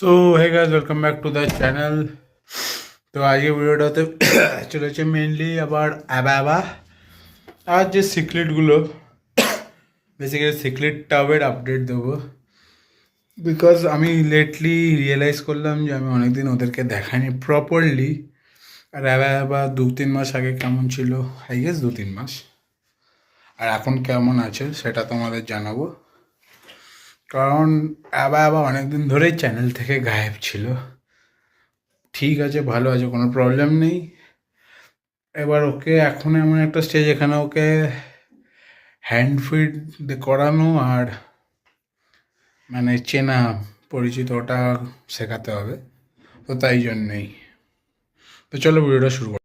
So hey guys, welcome back to the channel. তো আজকে ভিডিওটাতে চলেছে মেনলি আবার অ্যাবা আর যে সিক্রেটগুলো, বেসিক্যালি সিক্রেট টাবের আপডেট দেবো। বিকজ আমি লেটলি রিয়েলাইজ করলাম যে আমি অনেকদিন ওদেরকে দেখাইনি প্রপারলি। আর অ্যাবা 2-3 মাস আগে কেমন ছিল, আই গেস 2-3 মাস, আর এখন কেমন আছে সেটা তোমাদের জানাবো। কারণ অ্যাবা অনেকদিন ধরেই চ্যানেল থেকে গায়েব ছিল। ঠিক আছে, ভালো আছে, কোনো প্রবলেম নেই। এবার ওকে এখন এমন একটা স্টেজ, এখানে ওকে হ্যান্ড ফিড করানো আর মানে চেনা পরিচিত ওটা শেখাতে হবে। তো তাই জন্যেই তো চলো ভিডিওটা শুরু করি।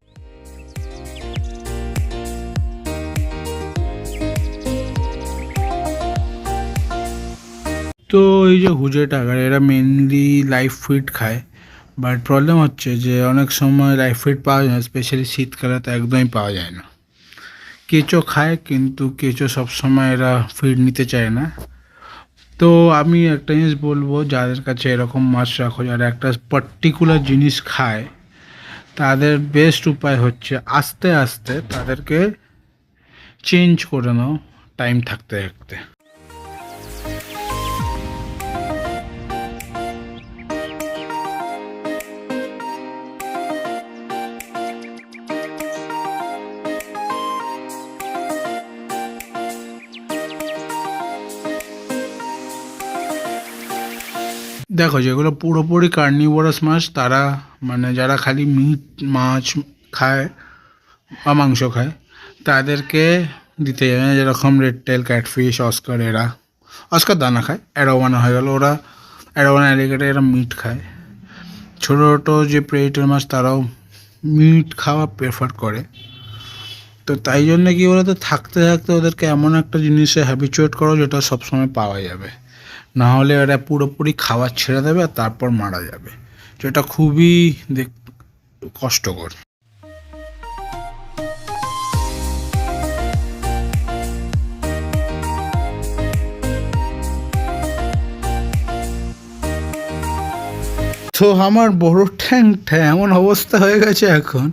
তো এই যে হুজে টাকার, এরা মেনলি লাইফ ফিড খায়। বাট প্রবলেম হচ্ছে যে অনেক সময় লাইফ ফিড পাওয়া যায় না, স্পেশালি শীতকালে তো একদমই পাওয়া যায় না। কেঁচো খায়, কিন্তু কেঁচো সবসময় এরা ফিড নিতে চায় না। তো আমি একটা জিনিস বলবো, যাদের কাছে এরকম মাছ রাখো যারা একটা পার্টিকুলার জিনিস খায়, তাদের বেস্ট উপায় হচ্ছে আস্তে আস্তে তাদেরকে চেঞ্জ করে নাও টাইম থাকতে থাকতে। দেখো, যেগুলো পুরোপুরি কার্নিভোরাস মাছ, তারা মানে যারা খালি মিট মাছ খায় বা মাংস খায়, তাদেরকে দিতে যাবে না। যেরকম রেড টেল, ক্যাটফিশ, অস্কার, এরা অস্কার দানা খায়। অ্যারোবানা হয়ে গেল, ওরা অ্যারোবানা, অ্যালিগেটর, এরা মিট খায়। ছোটো ছোটো যে প্রেডেটর মাছ, তারাও মিট খাওয়া প্রেফার করে। তো তাই জন্য কি বলতো, থাকতে থাকতে ওদেরকে এমন একটা জিনিসে হ্যাবিচুয়েট করো যেটা সবসময় পাওয়া যাবে। না হলে এরা পুরোপুরি খাবার ছেড়ে দেবে আর তারপর মারা যাবে, যেটা খুবই কষ্টকর। তো আমার বড় ট্যাঙ্কটা এমন অবস্থা হয়ে গেছে এখন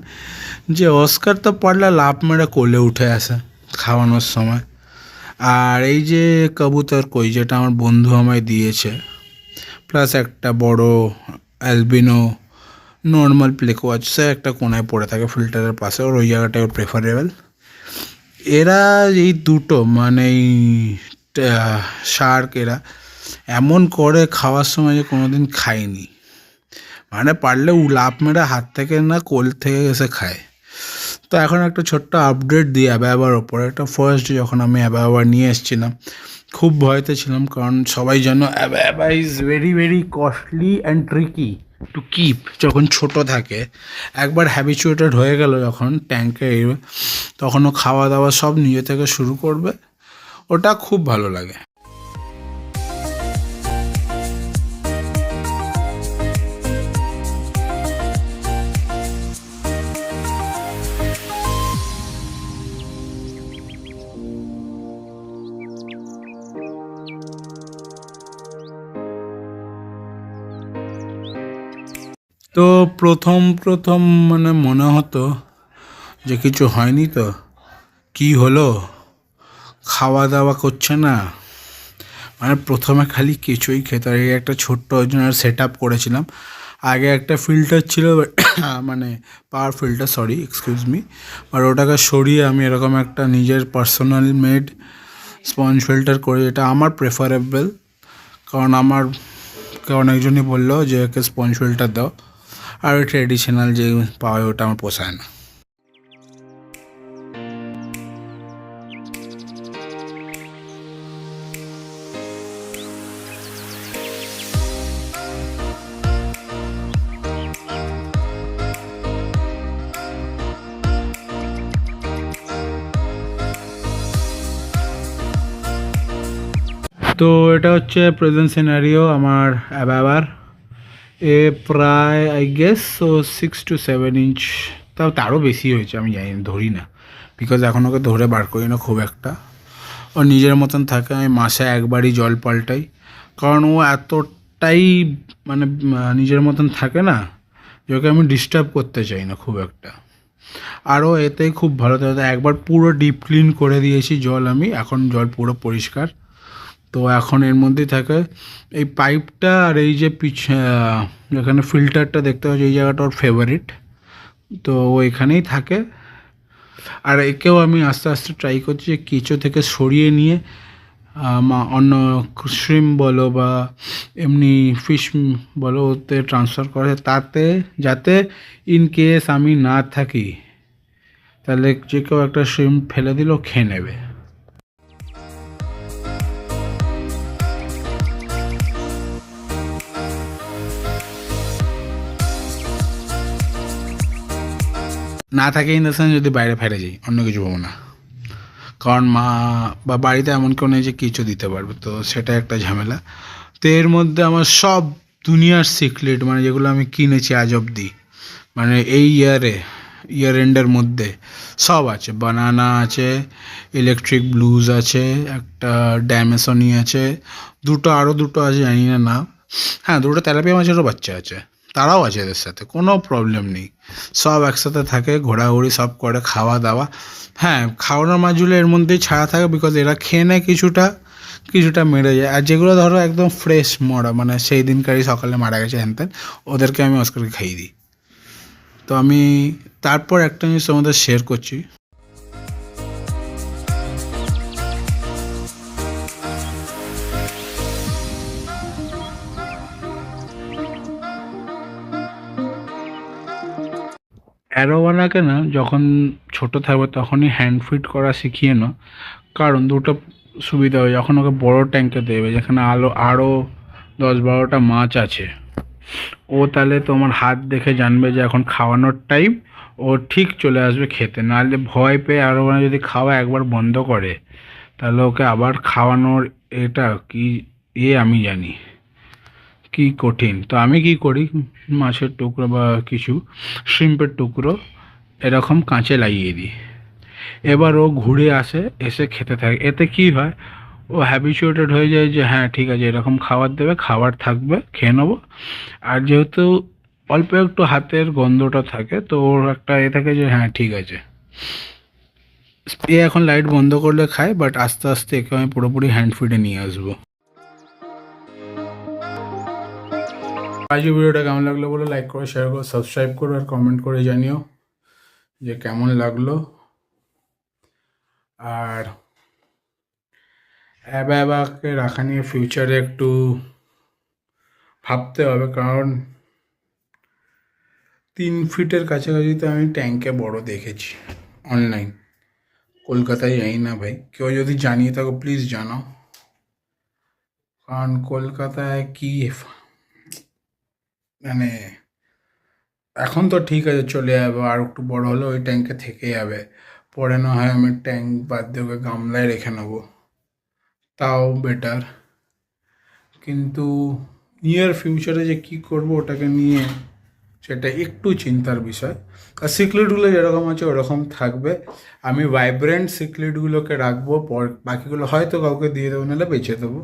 যে অস্কার তো পারলে লাফ মেরে কোলে উঠে আসে খাওয়ানোর সময়। আর এই যে কবুতর কই, যেটা আমার বন্ধু আমায় দিয়েছে, প্লাস একটা বড় অ্যালবিনো নর্মাল প্লেকো আছে, সে একটা কোনায় পড়ে থাকে ফিল্টারের পাশে, ওর ওই জায়গাটাই ওর প্রেফারেবল। এরা এই দুটো মানে এই শার্ক, এরা এমন করে খাওয়ার সময় যে কোনো দিন খায়নি। মানে পারলে লাফ মেরে হাত থেকে না কোল থেকে এসে খায়। তো এখন একটা ছোট্ট আপডেট দিই অ্যাবার ওপরে। এটা ফার্স্ট যখন আমি অ্যাবার নিয়ে এসেছিলাম, খুব ভয়তে ছিলাম, কারণ সবাই জানো Abba is very very costly and tricky to keep. যখন ছোট থাকে, একবার হ্যাবিচুয়েটেড হয়ে গেল যখন ট্যাঙ্কে, তখনও খাওয়া দাওয়া সব নিজে থেকে শুরু করবে, ওটা খুব ভালো লাগে। তো প্রথম প্রথম মানে মনে হতো যে কিছু হয়নি, তো কি হলো, খাওয়া দাওয়া করছে না। মানে প্রথমে খালি কিছুই খেতে, আর একটা ছোট্ট ওই জন্য সেট আপ করেছিলাম। আগে একটা ফিল্টার ছিল, মানে power filter, sorry excuse me, আর ওটাকে সরিয়ে আমি এরকম একটা নিজের পার্সোনাল মেড স্পঞ্জ ফিল্টার করি। এটা আমার প্রেফারেবল, কারণ অনেকজনই বললো যে একে স্পঞ্জ ফিল্টার দাও, আর ওই ট্রেডিশনাল যে পাওয়া ওটা আমার পোষায় না। তো এটা হচ্ছে প্রেজেন্ট সিনারিও আমার অ্যাবার। এ প্রায় আই গেস 6 to 7 ইঞ্চ, তারও বেশি হয়েছে, আমি জানি না, ধরি না, বিকজ এখন ওকে ধরে বার করি না খুব একটা। ও নিজের মতন থাকে, আমি মাসে একবারই জল পাল্টাই, কারণ ও এতটা একটাই মানে নিজের মতন থাকে না, যাকে আমি ডিস্টার্ব করতে চাই না খুব একটা। আরও এতেই খুব ভালো থাকে, একবার পুরো ডিপ ক্লিন করে দিয়েছি জল আমি, এখন জল পুরো পরিষ্কার। তো এখন এর মধ্যেই থাকে এই পাইপটা, আর এই যে যেখানে ফিল্টারটা দেখতে পাচ্ছি এই জায়গাটা ওর ফেভারিট, তো ও এখানেই থাকে। আর একেও আমি আস্তে আস্তে ট্রাই করছি যে কেঁচো থেকে সরিয়ে নিয়ে অন্য শ্রিম বলো বা এমনি ফিশ বলো ওতে ট্রান্সফার করে, তাতে যাতে ইন কেস আমি না থাকি তাহলে যে কেউ একটা শ্রিম ফেলে দিলেও খেয়ে নেবে। না থাকে ইন দ্য সেন্স যদি বাইরে ফেলে যাই, অন্য কিছু পাবো না, কারণ মা বা বাড়িতে এমন কেউ নেই যে কিছু দিতে পারবে, তো সেটা একটা ঝামেলা। তো এর মধ্যে আমার সব দুনিয়ার সিক্রেট, মানে যেগুলো আমি কিনেছি আজ অবধি, মানে এই ইয়ার এন্ডের মধ্যে সব আছে। বানানা আছে, ইলেকট্রিক ব্লুজ আছে, একটা ড্যামেসনি আছে, আরও দুটো আছে জানি না নাম। হ্যাঁ, দুটো তেলাপিয়া মাছেরও বাচ্চা আছে, তারাও আছে এদের সাথে, কোনো প্রবলেম নেই। সব একসাথে থাকে, ঘোরাঘুরি সব করে, খাওয়া দাওয়া। হ্যাঁ, খাওয়ানোর মাছগুলো এর মধ্যেই ছাড়া থাকে, বিকজ এরা খেয়ে নেয় কিছুটা মেরে যায়। আর যেগুলো ধরো একদম ফ্রেশ মরা, মানে সেই দিনকারই সকালে মারা গেছে হ্যান, ওদেরকে আমি অস্কারকে খাইয়ে দিই। তো আমি তারপর একটা জিনিস তোমাদের শেয়ার করছি। অ্যারোওয়ানাকে না যখন ছোট থাকবে তখনই হ্যান্ড ফিড করা শিখিয়ে নাও, কারণ দুটো সুবিধা হয়। যখন ওকে বড় ট্যাঙ্কে দেবে যেখানে আরও 10-12টা মাছ আছে, ও তাহলে তোমার হাত দেখে জানবে যে এখন খাওয়ানোর টাইম, ও ঠিক চলে আসবে খেতে। নাহলে ভয় পেয়ে অ্যারোওয়ানা যদি খাওয়া একবার বন্ধ করে তাহলে ওকে আবার খাওয়ানোর এটা কি আমি জানি কি কঠিন। তো আমি কি করি, মাছের টুকরো বা কিছু শ্রিম্পের টুকরো এরকম কাঁচে লাগিয়ে দিই, এবার ও ঘুরে এসে খেতে থাকে। এতে কি হয়, ও হ্যাবিচুয়েটেড হয়ে যায় যে হ্যাঁ ঠিক আছে এরকম খাবার দেবে, খাবার থাকবে, খেয়ে নেবো। আর যেহেতু অল্প একটু হাতের গন্ধটা থাকে, তো ওর একটা থাকে যে হ্যাঁ ঠিক আছে। এখন লাইট বন্ধ করলে খায়, বাট আস্তে আস্তে একে আমি পুরোপুরি হ্যান্ড ফিডে নিয়ে আসবো। আজ ভিডিওটা কেমন লাগলো বলে লাইক করো, শেয়ার করো, সাবস্ক্রাইব করো, আর কমেন্ট করে জানিও যে কেমন লাগলো। আর অ্যাবাকে রাখা নিয়ে ফিউচারে একটু ভাবতে হবে, কারণ 3 ফিটের কাছাকাছি তো আমি ট্যাঙ্কে বড় দেখেছি অনলাইন, কলকাতায় যাই না ভাই। কেউ যদি জানিয়ে থাকো প্লিজ জানাও, কারণ কলকাতায় কি মানে এখন তো ঠিক আছে চলে যাবে, আর একটু বড় হলে ওই ট্যাঙ্কে থেকে যাবে, পরে না হয় আমি ট্যাঙ্ক বাদ দিয়ে ওকে গামলায় রেখে নেবো, তাও বেটার। কিন্তু নিয়ার ফিউচারে যে কী করবো ওটাকে নিয়ে সেটা একটু চিন্তার বিষয়। আর সিক্রেটগুলো যেরকম আছে ওরকম থাকবে, আমি ভাইব্রেন্ট সিক্রেটগুলোকে রাখবো, বাকিগুলো হয়তো কাউকে দিয়ে দেবো, নাহলে বেঁচে দেবো।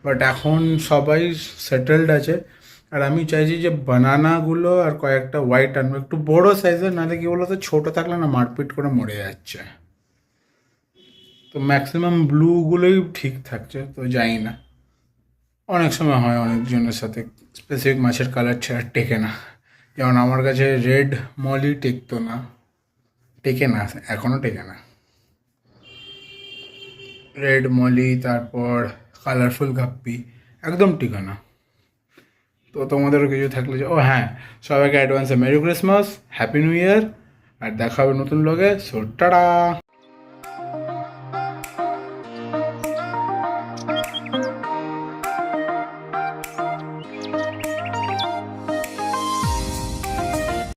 বাট এখন সবাই সেটেলড আছে, আর আমি চাইছি যে বানানাগুলো আর কয়েকটা হোয়াইট আনবো একটু বড়ো সাইজের, নাহলে কি বলো তো ছোটো থাকলে না মারপিট করে মরে যাচ্ছে। তো ম্যাক্সিমাম ব্লুগুলোই ঠিক থাকছে, তো জানি না, অনেক সময় হয় অনেকজনের সাথে স্পেসিফিক মাছের কালার ছাড়া টেকে না। যেমন আমার কাছে রেড মলি টেকে না, এখনও টেকে না রেড মলি, তারপর কালারফুল গাপ্পি একদম টেকে না। তো তোমাদেরও কিছু থাকলে যে হ্যাঁ, সবাইকে অ্যাডভান্সে merry Christmas, happy new year, আর দেখা হবে নতুন ব্লগে। So tata.